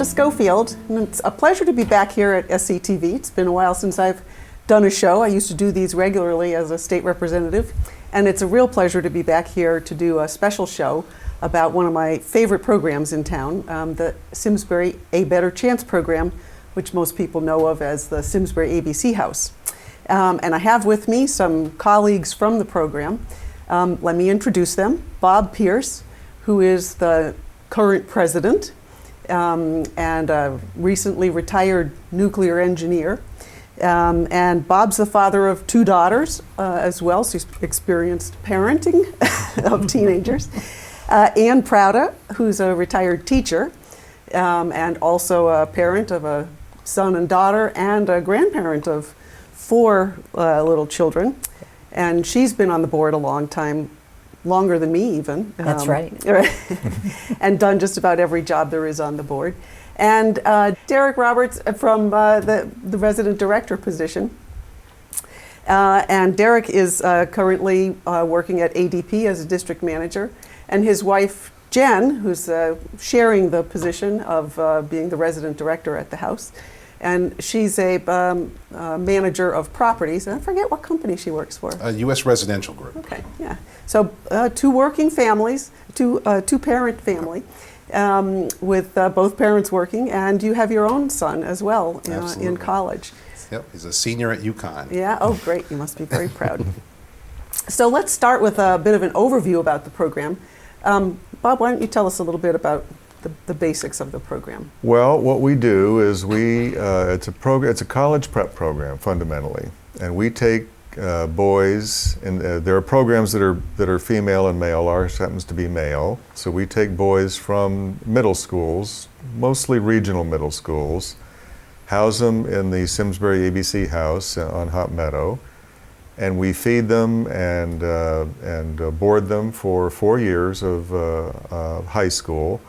Linda Schofield, and it's a pleasure to be back here at SCTV. It's been a while since I've done a show. I used to do these regularly as a state representative, and it's a real pleasure to be back here to do a special show about one of my favorite programs in town, the Simsbury A Better Chance program, which most people know of as the Simsbury ABC House. And I have with me some colleagues from the program. Let me introduce them. Bob Pearce, who is the current president and a recently retired nuclear engineer. And Bob's the father of two daughters as well, so he's experienced parenting of teenagers. And Prowda, who's a retired teacher and also a parent of a son and daughter and a grandparent of four little children. And she's been on the board a long time, longer than me even. That's right. And done just about every job there is on the board. And Derek Roberts from the resident director position. And Derek is currently working at ADP as a district manager. And his wife, Jen, who's sharing the position of being the resident director at the house. And she's a manager of properties. And I forget what company she works for. U.S. Residential Group. Okay, yeah. So two working families, two-parent family, with both parents working. And you have your own son as well in college. Yep, he's a senior at UConn. Yeah, oh great, you must be very proud. So let's start with a bit of an overview about the program. Bob, why don't you tell us a little bit about the basics of the program? Well, what we do is it's a college prep program fundamentally, and we take boys, and there are programs that are female and male. Ours happens to be male, so we take boys from middle schools, mostly regional middle schools, house them in the Simsbury ABC House on Hot Meadow, and we feed them and board them for 4 years of high school.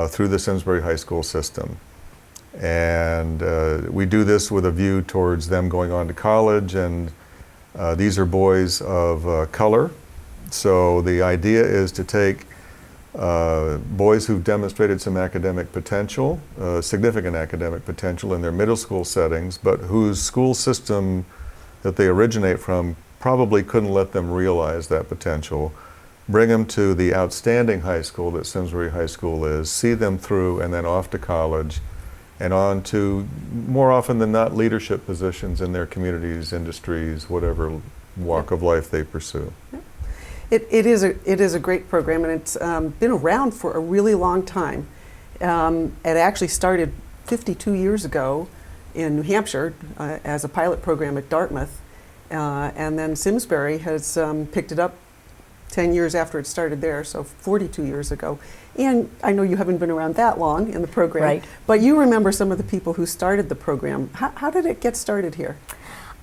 Through the Simsbury High School system. And we do this with a view towards them going on to college, and these are boys of color. So the idea is to take boys who've demonstrated some academic potential, significant academic potential in their middle school settings, but whose school system that they originate from probably couldn't let them realize that potential. Bring them to the outstanding high school that Simsbury High School is, see them through, and then off to college, and on to, more often than not, leadership positions in their communities, industries, whatever walk of life they pursue. It is a great program, and it's been around for a really long time. It actually started 52 years ago in New Hampshire as a pilot program at Dartmouth, and then Simsbury has picked it up 10 years after it started there, so 42 years ago. And I know you haven't been around that long in the program, right, but you remember some of the people who started the program. How did it get started here?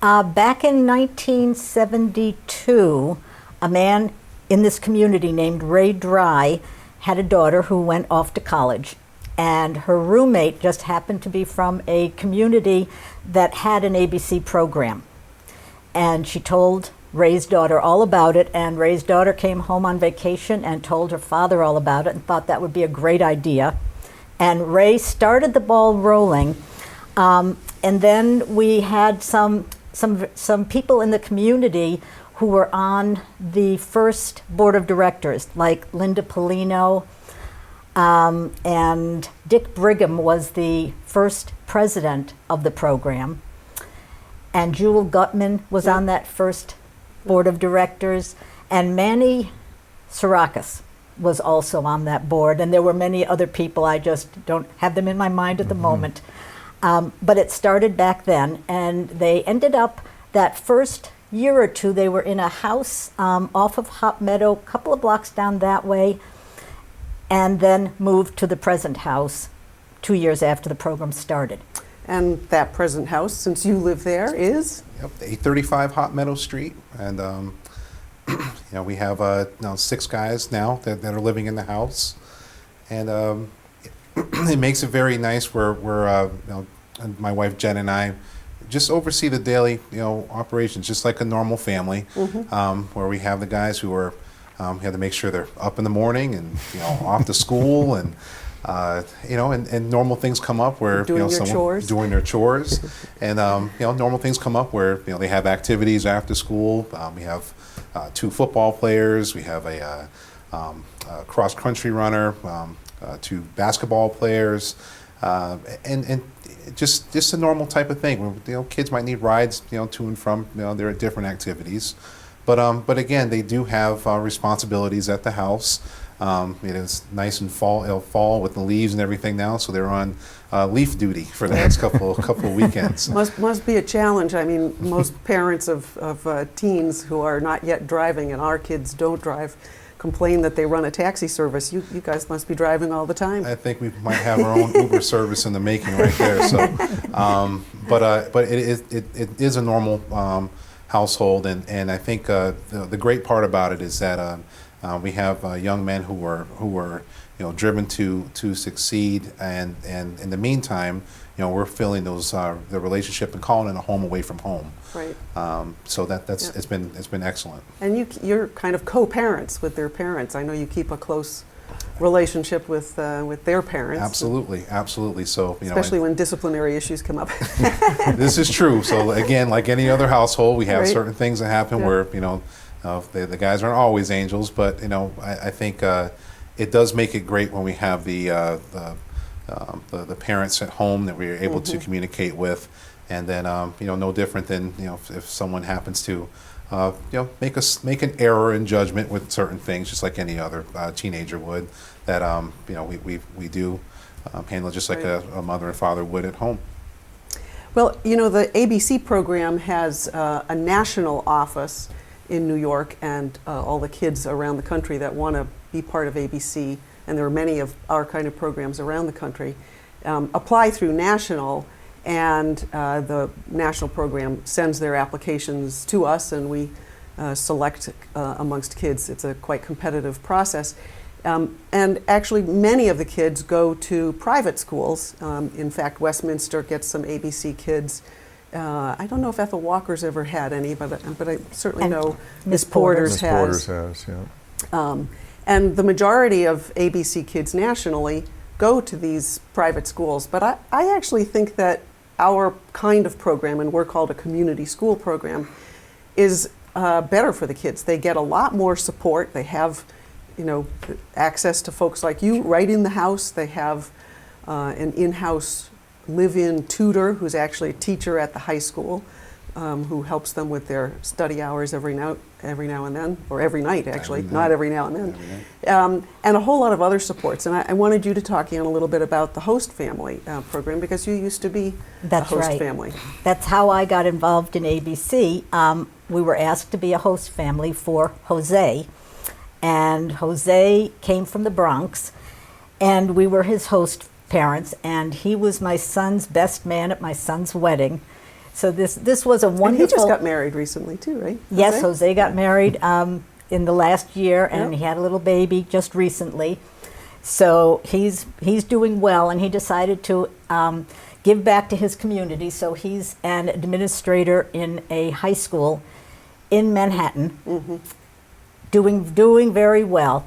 Back in 1972, a man in this community named Ray Dry had a daughter who went off to college. And her roommate just happened to be from a community that had an ABC program. And she told Ray's daughter all about it, and Ray's daughter came home on vacation and told her father all about it and thought that would be a great idea. And Ray started the ball rolling, and then we had some people in the community who were on the first board of directors, like Linda Polino, and Dick Brigham was the first president of the program, and Jewel Gutman was on that first board of directors, and Manny Sirakis was also on that board, and there were many other people. I just don't have them in my mind at the moment. But it started back then, and they ended up that first year or two, they were in a house off of Hot Meadow, a couple of blocks down that way, and then moved to the present house 2 years after the program started. And that present house, since you live there, is? Yep, 835 Hot Meadow Street, and we have 6 guys now that are living in the house, and it makes it very nice. We're my wife Jen and I just oversee the daily operations, just like a normal family, where we have the guys who are we have to make sure they're up in the morning and off to school, and and normal things come up where Doing your chores. doing their chores, and normal things come up where they have activities after school. We have 2 football players. We have a cross country runner, 2 basketball players, and just a normal type of thing. Kids might need rides, to and from their different activities, but again, they do have responsibilities at the house. It is nice and fall with the leaves and everything now, so they're on leaf duty for the next couple of weekends. Must be a challenge. I mean, most parents of teens who are not yet driving, and our kids don't drive, complain that they run a taxi service. You guys must be driving all the time. I think we might have our own Uber service in the making right there. So, but it is a normal household, and I think the great part about it is that we have young men who are driven to succeed, and in the meantime, we're filling those the relationship and calling it a home away from home. Right. So it's been excellent. And you're kind of co-parents with their parents. I know you keep a close relationship with their parents. Absolutely. So especially when disciplinary issues come up. This is true. So again, like any other household, we have Right. certain things that happen where the guys aren't always angels, but I think it does make it great when we have the parents at home that we are able to communicate with, and then no different than if someone happens to make an error in judgment with certain things, just like any other teenager would, that we do handle just like Right. a mother and father would at home. Well, the ABC program has a national office in New York, and all the kids around the country that want to be part of ABC, and there are many of our kind of programs around the country, apply through national, and the national program sends their applications to us, and we select amongst kids. It's a quite competitive process. And actually, many of the kids go to private schools. In fact, Westminster gets some ABC kids. I don't know if Ethel Walker's ever had any, but I certainly And know Miss Miss Porter's Miss has. Porter's has, yeah. And the majority of ABC kids nationally go to these private schools. But I actually think that our kind of program, and we're called a community school program, is better for the kids. They get a lot more support. They have, access to folks like you right in the house. They have an in-house live-in tutor who's actually a teacher at the high school, who helps them with their study hours every now and then, or every night actually, not every now and then, and a whole lot of other supports. And I wanted you to talk in a little bit about the host family program, because you used to be That's a host right. family. That's how I got involved in ABC. We were asked to be a host family for Jose, and Jose came from the Bronx, and we were his host parents, and he was my son's best man at my son's wedding. So this was a wonderful. And he just got married recently too, right? Yes, Jose got married in the last year, and he had a little baby just recently. So he's doing well, and he decided to give back to his community. So he's an administrator in a high school in Manhattan, doing very well.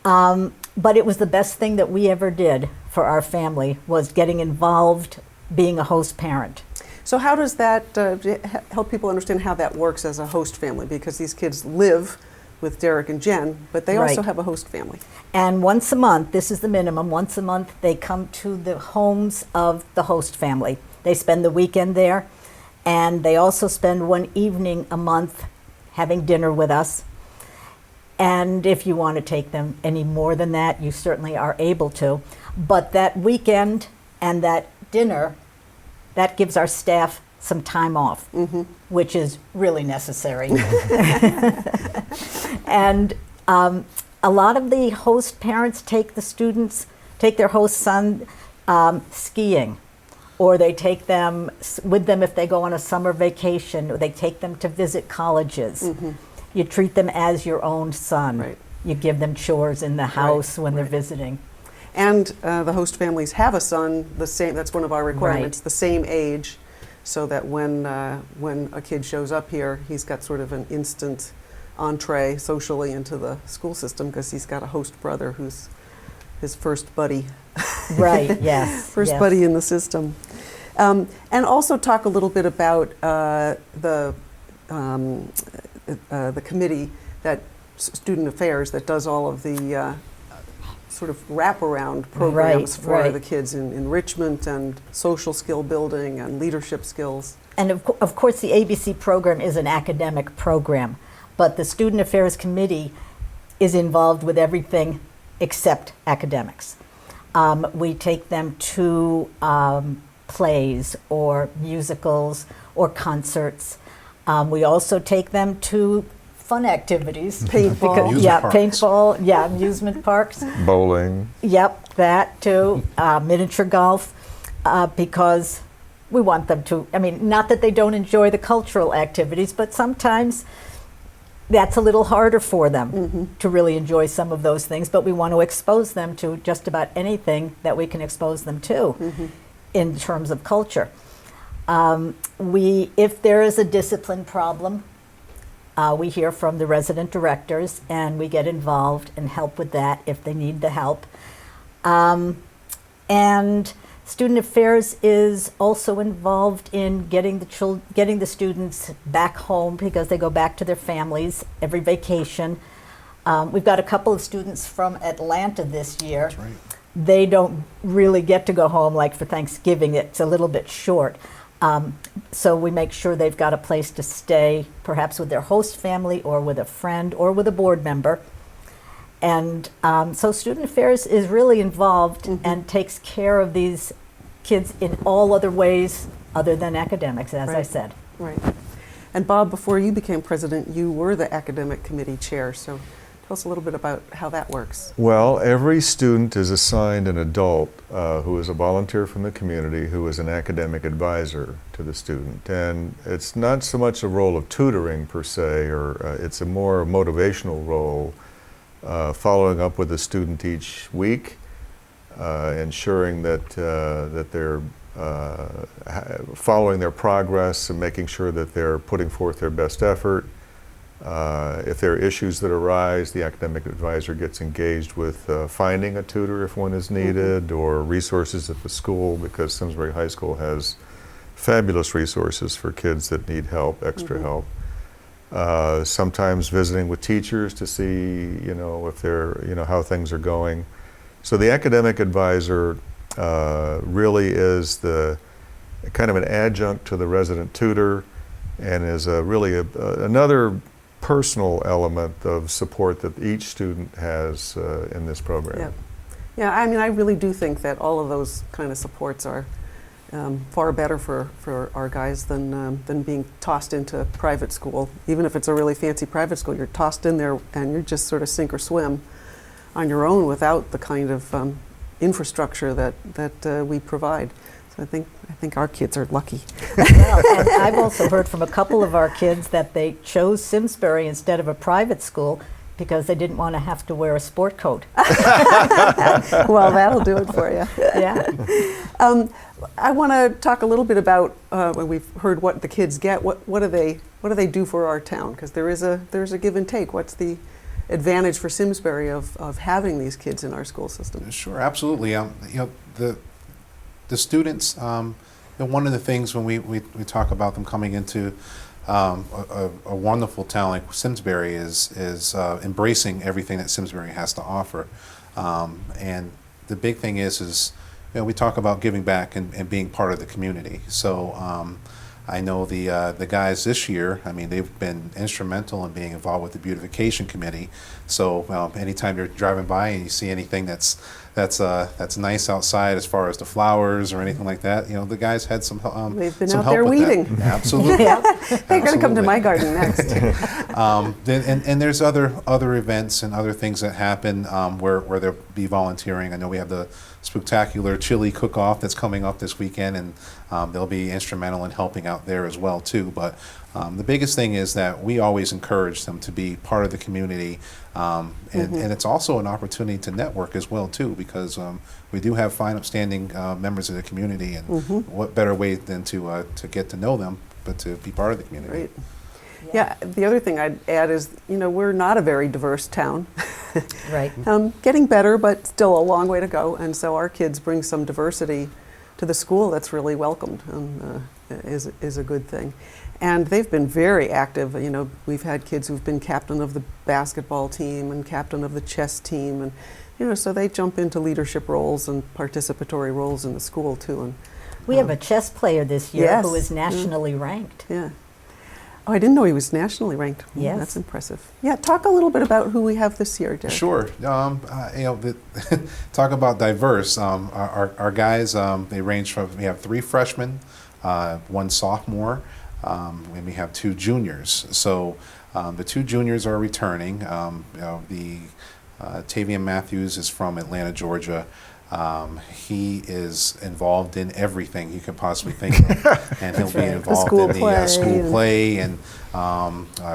But it was the best thing that we ever did for our family, was getting involved, being a host parent. So how does that help people understand how that works as a host family? Because these kids live with Derek and Jen, but they also Right. have a host family. And once a month, this is the minimum, once a month they come to the homes of the host family. They spend the weekend there, and they also spend one evening a month having dinner with us. And if you want to take them any more than that, you certainly are able to. But that weekend and that dinner, that gives our staff some time off, which is really necessary. And a lot of the host parents take their host son skiing, or they take them with them if they go on a summer vacation, or they take them to visit colleges. You treat them as your own son. Right. You give them chores in the house when they're visiting. And the host families have a son the same. That's one of our requirements, Right. the same age, so that when a kid shows up here, he's got sort of an instant entree socially into the school system, because he's got a host brother who's his first buddy. Right, yes. First yes. buddy in the system. And also talk a little bit about the committee that Student Affairs that does all of the sort of wraparound programs Right, for right. the kids in enrichment and social skill building and leadership skills. And of course, the ABC program is an academic program, but the Student Affairs Committee is involved with everything except academics. We take them to plays or musicals or concerts. We also take them to fun activities. Paintball. Amusement Yeah, parks. paintball, yeah, amusement parks. Bowling. Yep, that too. Miniature golf, because we want them to, I mean, not that they don't enjoy the cultural activities, but sometimes that's a little harder for them to really enjoy some of those things, but we want to expose them to just about anything that we can expose them to in terms of culture. If there is a discipline problem, we hear from the resident directors and we get involved and help with that if they need the help. And Student Affairs is also involved in getting the students back home because they go back to their families every vacation. We've got a couple of students from Atlanta this year. That's right. They don't really get to go home like for Thanksgiving. It's a little bit short. So we make sure they've got a place to stay, perhaps with their host family or with a friend or with a board member. And so Student Affairs is really involved and takes care of these kids in all other ways other than academics, as I Right. said. Right. And Bob, before you became president, you were the academic committee chair. So tell us a little bit about how that works. Well, every student is assigned an adult who is a volunteer from the community who is an academic advisor to the student. And it's not so much a role of tutoring per se, or it's a more motivational role, following up with the student each week, ensuring that they're following their progress and making sure that they're putting forth their best effort. If there are issues that arise, the academic advisor gets engaged with finding a tutor if one is needed, or resources at the school, because Simsbury High School has fabulous resources for kids that need help, extra help. Sometimes visiting with teachers to see, if they're, how things are going. So the academic advisor really is the kind of an adjunct to the resident tutor, and is another personal element of support that each student has in this program. Yeah. Yeah, I mean, I really do think that all of those kind of supports are far better for our guys than being tossed into private school. Even if it's a really fancy private school, you're tossed in there and you're just sort of sink or swim on your own without the kind of infrastructure that we provide. So I think our kids are lucky. Well, and I've also heard from a couple of our kids that they chose Simsbury instead of a private school because they didn't want to have to wear a sport coat. Well, that'll do it for you. Yeah. I want to talk a little bit about when we've heard what the kids get. What do they do for our town? Because there's a give and take. What's the advantage for Simsbury of having these kids in our school system? Sure, absolutely. The students, one of the things when we talk about them coming into a wonderful town like Simsbury is embracing everything that Simsbury has to offer. And the big thing is we talk about giving back and being part of the community. So I know the guys this year, I mean, they've been instrumental in being involved with the beautification committee. So anytime you're driving by and you see anything that's nice outside as far as the flowers or anything like that, the guys had some They've been some out help there with weeding. that. Absolutely. They're going to come to Absolutely. my garden next. And there's other events and other things that happen where they'll be volunteering. I know we have the spectacular chili cook-off that's coming up this weekend, and they'll be instrumental in helping out there as well too. But the biggest thing is that we always encourage them to be part of the community, and it's also an opportunity to network as well too, because we do have fine, upstanding members of the community, and what better way than to get to know them, but to be part of the community. Right. Yeah, the other thing I'd add is, we're not a very diverse town. Right. Getting better, but still a long way to go. And so our kids bring some diversity to the school that's really welcomed and is a good thing. And they've been very active. We've had kids who've been captain of the basketball team and captain of the chess team, and so they jump into leadership roles and participatory roles in the school too. And We have a chess player this year Yes. who is nationally ranked. yeah. Oh, I didn't know he was nationally ranked. Yes. That's impressive. Yeah, talk a little bit about who we have this year, Derek. Sure. Talk about diverse. Our guys, they range from, we have 3 freshmen, 1 sophomore, and we have 2 juniors. So the 2 juniors are returning. Tavian Matthews is from Atlanta, Georgia. He is involved in everything you could possibly think of, and he'll be right. involved School in the play school and- play and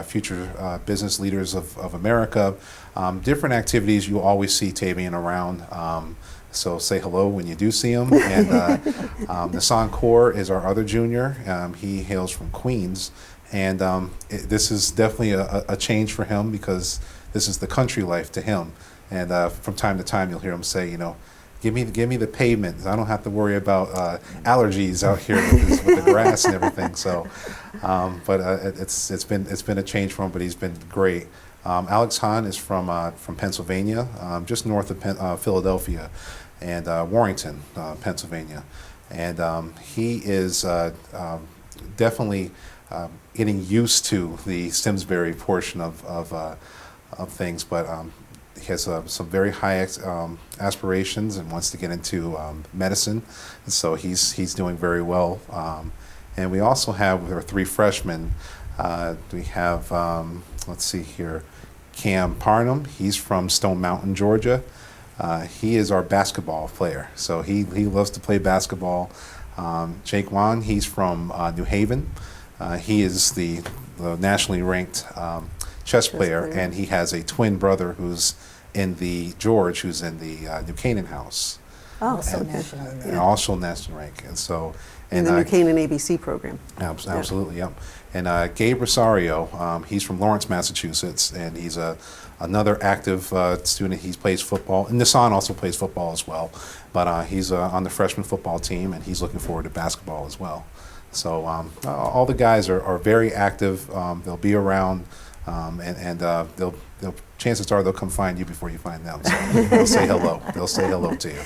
future business leaders of America. Different activities. You always see Tavian around, so say hello when you do see him. And Nassan Kaur is our other junior. He hails from Queens, and this is definitely a change for him because this is the country life to him. And from time to time, you'll hear him say, give me the pavement. I don't have to worry about allergies out here with the grass and everything. So, but it's been a change for him. But he's been great. Alex Hahn is from Pennsylvania, just north of Philadelphia, and Warrington, Pennsylvania, and he is definitely getting used to the Simsbury portion of things, but. He has some very high aspirations and wants to get into medicine, and so he's doing very well. And we also have with our 3 freshmen, we have let's see here, Cam Parnham. He's from Stone Mountain, Georgia. He is our basketball player, so he loves to play basketball. Jake Wan, he's from New Haven. He is the nationally ranked chess player, and he has a twin brother who's in the New Canaan House. Oh, Also okay. nationally ranked. And also national rank, and so In the New Canaan ABC program. absolutely, yep. And Gabe Rosario, he's from Lawrence, Massachusetts, and he's another active student. He plays football, and Nassan also plays football as well. But he's on the freshman football team, and he's looking forward to basketball as well. So all the guys are very active. They'll be around, and they'll chances are they'll come find you before you find them. So they'll say hello. They'll say hello to you.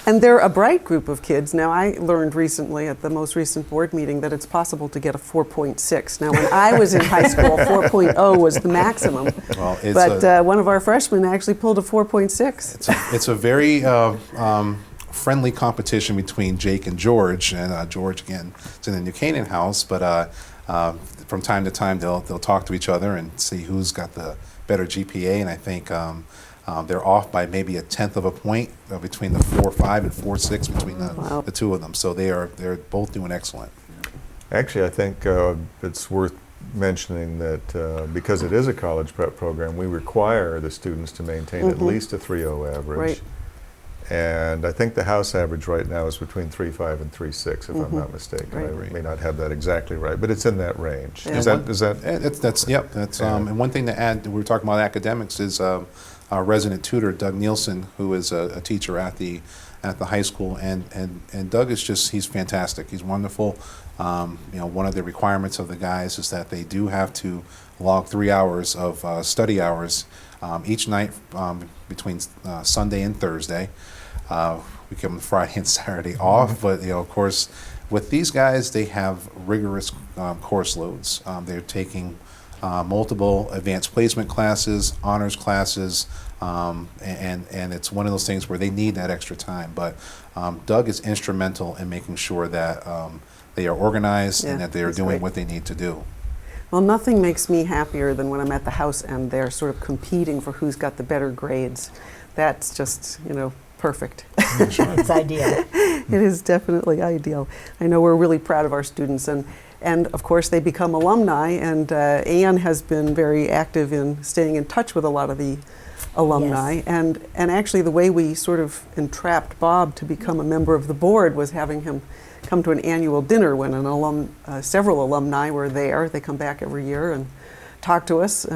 And they're a bright group of kids. Now, I learned recently at the most recent board meeting that it's possible to get a 4.6. Now, when I was in high school, 4.0 was the maximum. Well, But one of our freshmen actually pulled a 4.6. it's a very friendly competition between Jake and George, and George again is in the New Canaan House. But from time to time, they'll talk to each other and see who's got the better GPA. And I think they're off by maybe 1/10 of a point between the 4.5 and 4.6 between Wow. the 2 of them. So they're both doing excellent. Actually, I think it's worth mentioning that because it is a college prep program, we require the students to maintain at least a 3.0 average. Right. And I think the house average right now is between 3.5 and 3.6, if I'm not mistaken. Right. I may not have that exactly right, but it's in that range. Yeah. Is that? That's yep. That's Yeah. and one thing to add. We were talking about academics is our resident tutor Doug Nielsen, who is a teacher at the high school, and Doug is he's fantastic. He's wonderful. One of the requirements of the guys is that they do have to log 3 hours of study hours each night between Sunday and Thursday. We give them Friday and Saturday off, but of course, with these guys, they have rigorous course loads. They're taking multiple advanced placement classes, honors classes, and it's one of those things where they need that extra time. But Doug is instrumental in making sure that they are organized and that they are that's doing great. what they need to do. Well, nothing makes me happier than when I'm at the house and they're sort of competing for who's got the better grades. That's just, perfect. It's ideal. It is definitely ideal. I know we're really proud of our students, and of course they become alumni, and Anne has been very active in staying in touch with a lot of the alumni. Yes. And actually the way we sort of entrapped Bob to become a member of the board was having him come to an annual dinner when several alumni were there. They come back every year, and talk to us.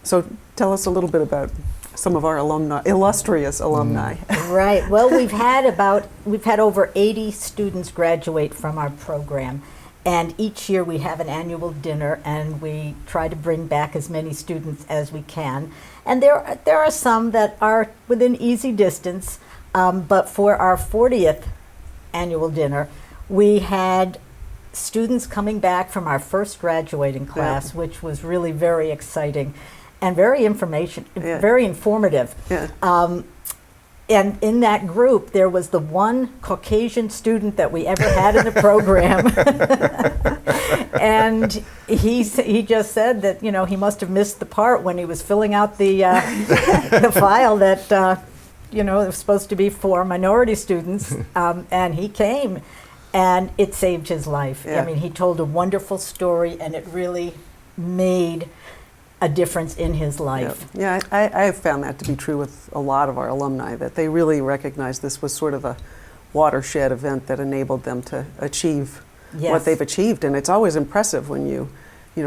So tell us a little bit about some of our alumni, illustrious alumni. Right. Well, we've had over 80 students graduate from our program, and each year we have an annual dinner, and we try to bring back as many students as we can. And there are some that are within easy distance, but for our 40th annual dinner, we had students coming back from our first graduating class, which was really very exciting and very informative. Yeah. And in that group, there was the one Caucasian student that we ever had in the program. And he just said that, he must have missed the part when he was filling out the the file that, it was supposed to be for minority students. And he came, and it saved his life. Yeah. I mean, he told a wonderful story, and it really made a difference in his life. Yeah, I have found that to be true with a lot of our alumni, that they really recognize this was sort of a watershed event that enabled them to achieve what they've achieved. And it's always impressive when you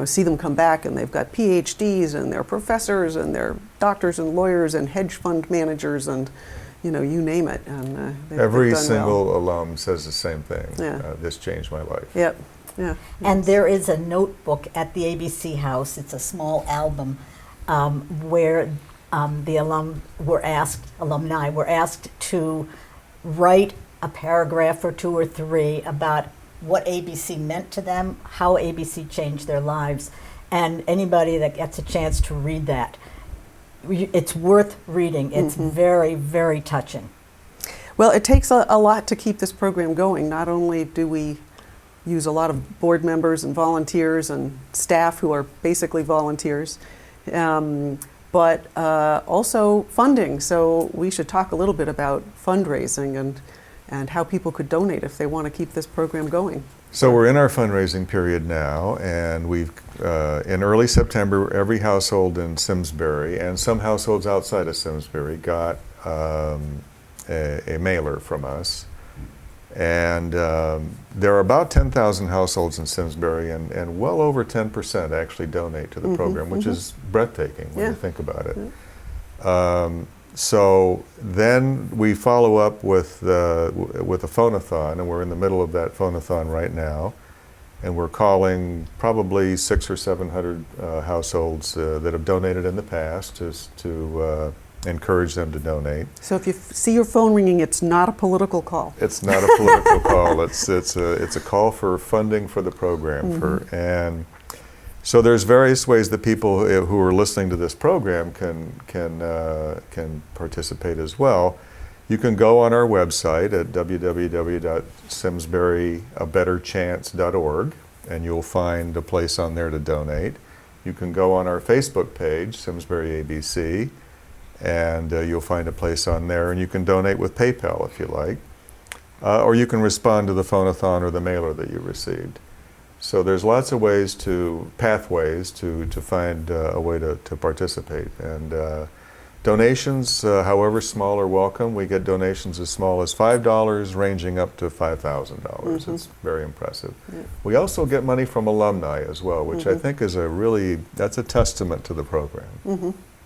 see them come back and they've got PhDs and they're professors and they're doctors and lawyers and hedge fund managers and you name it. And Every they've done single well. alum says the same thing. Yeah. This changed my life. Yep. Yeah. And there is a notebook at the ABC House. It's a small album where the alumni were asked to write a paragraph or two or three about what ABC meant to them, how ABC changed their lives. And anybody that gets a chance to read that, it's worth reading. It's very, very touching. Well, it takes a lot to keep this program going. Not only do we use a lot of board members and volunteers and staff who are basically volunteers, but also funding. So we should talk a little bit about fundraising and how people could donate if they want to keep this program going. So we're in our fundraising period now, and we've in early September, every household in Simsbury and some households outside of Simsbury got a mailer from us. And there are about 10,000 households in Simsbury, and well over 10% actually donate to the program, which is breathtaking when you think about it. So then we follow up with a phone-a-thon, and we're in the middle of that phone-a-thon right now. And we're calling probably 600 or 700 households that have donated in the past to encourage them to donate. So if you see your phone ringing, it's not a political call. It's not a political call. It's a call for funding for the program. And so there's various ways that people who are listening to this program can participate as well. You can go on our website at www.simsburyaBetterChance.org, and you'll find a place on there to donate. You can go on our Facebook page, Simsbury ABC, and you'll find a place on there, and you can donate with PayPal if you like. Or you can respond to the phone-a-thon or the mailer that you received. So there's lots of pathways to find a way to participate. And donations, however small, are welcome. We get donations as small as $5, ranging up to $5,000. It's very impressive. Yeah. We also get money from alumni as well, which I think is that's a testament to the program.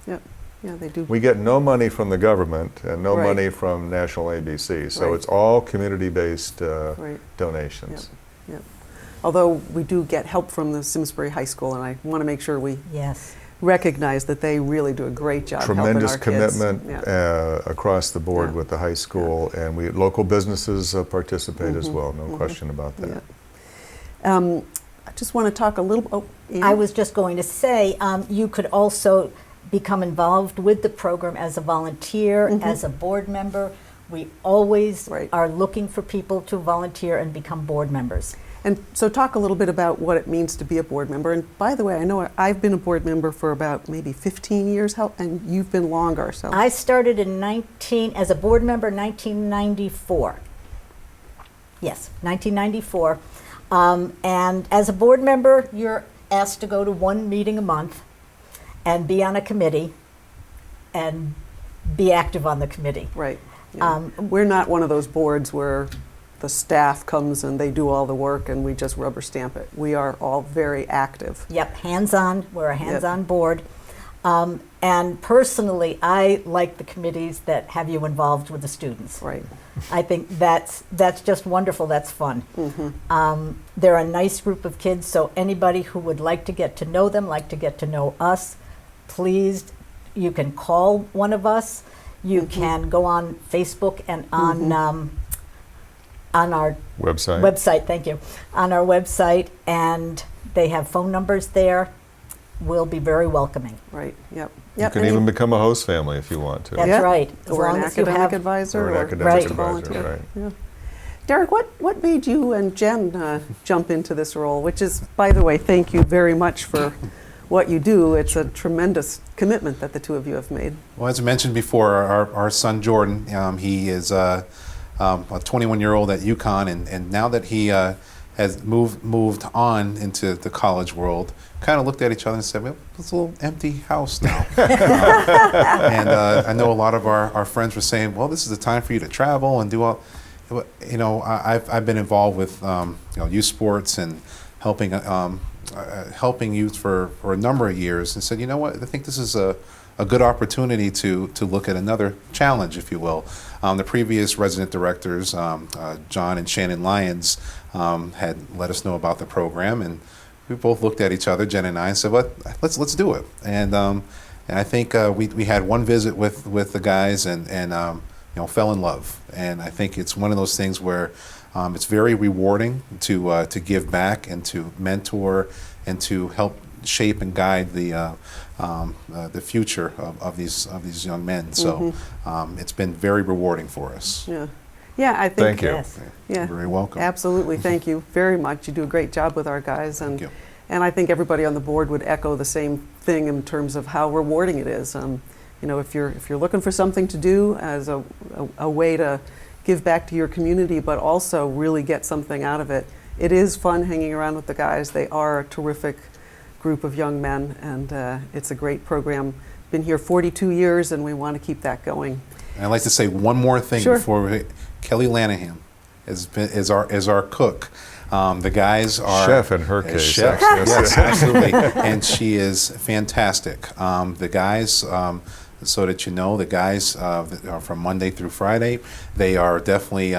Yep. Yeah, they do. We get no money from the government and no money from National ABC, so it's all community-based donations. Yep. Although we do get help from the Simsbury High School, and I want to make sure we recognize that they really do a great job Tremendous helping our kids. commitment across the board with the high school, and local businesses participate as well, no question about that. I just want to talk a little. I was just going to say, you could also become involved with the program as a volunteer, as a board member. We always are looking for people to volunteer and become board members. And so talk a little bit about what it means to be a board member. And by the way, I know I've been a board member for about maybe 15 years, and you've been longer. So I started as a board member in 1994. Yes, 1994. And as a board member, you're asked to go to one meeting a month and be on a committee and be active on the committee. Right. Yeah. We're not one of those boards where the staff comes and they do all the work and we just rubber stamp it. We are all very active. Yep, hands-on. We're a hands-on board. And personally, I like the committees that have you involved with the students. Right. I think that's just wonderful. That's fun. They're a nice group of kids, so anybody who would like to get to know them, like to get to know us, please, you can call one of us. You can go on Facebook and on our website. Thank you. On our website, and they have phone numbers there. We'll be very welcoming. Right. Yep. You can even become a host family if you want to. That's right. As Or an long as you academic have advisor. Or an or academic just a advisor, volunteer. right. Yeah. Derek, what made you and Jen jump into this role? Which is, by the way, thank you very much for what you do. It's a tremendous commitment that the two of you have made. Well, as I mentioned before, our son Jordan, he is a 21-year-old at UConn, and now that he has moved on into the college world, kind of looked at each other and said, well, it's a little empty house now. And I know a lot of our friends were saying, well, this is the time for you to travel and do all, you know, I've been involved with youth sports and helping youth for a number of years, and said, you know what, I think this is a good opportunity to look at another challenge, if you will. The previous resident directors, John and Shannon Lyons, had let us know about the program, and we both looked at each other, Jen and I, and said, "What? Let's do it." And I think we had one visit with the guys, and fell in love. And I think it's one of those things where it's very rewarding to give back and to mentor and to help shape and guide the future of these young men. So it's been very rewarding for us. Yeah. Yeah, I think. Thank you. Yes. Yeah. You're very welcome. Absolutely. Thank you very much. You do a great job with our guys. Thank you. And I think everybody on the board would echo the same thing in terms of how rewarding it is. If you're looking for something to do as a way to give back to your community, but also really get something out of it, it is fun hanging around with the guys. They are a terrific group of young men, and it's a great program. Been here 42 years, and we want to keep that going. And I'd like to say one more thing Sure. before Kelly Lanahan is our cook. The guys are Chef in her case. chef. Actually. Yes, absolutely, and she is fantastic. The guys. So that you know, the guys that are from Monday through Friday, they are definitely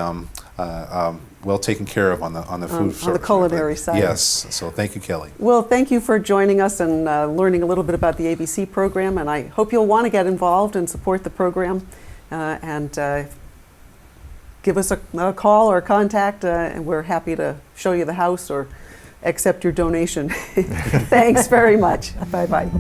well taken care of on the food on the culinary side. Yes. So thank you, Kelly. Well, thank you for joining us and learning a little bit about the ABC program, and I hope you'll want to get involved and support the program, and give us a call or contact, and we're happy to show you the house or accept your donation. Thanks very much. Bye-bye.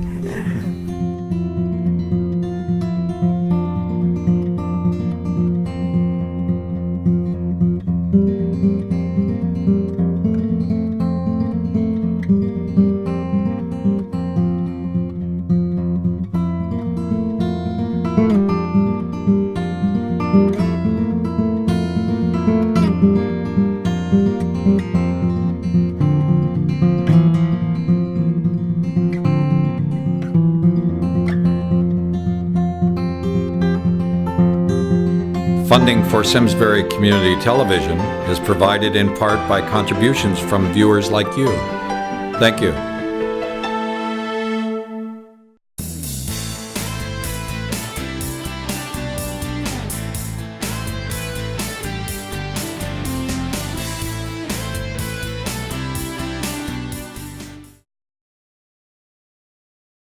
Funding for Simsbury Community Television is provided in part by contributions from viewers like you. Thank you.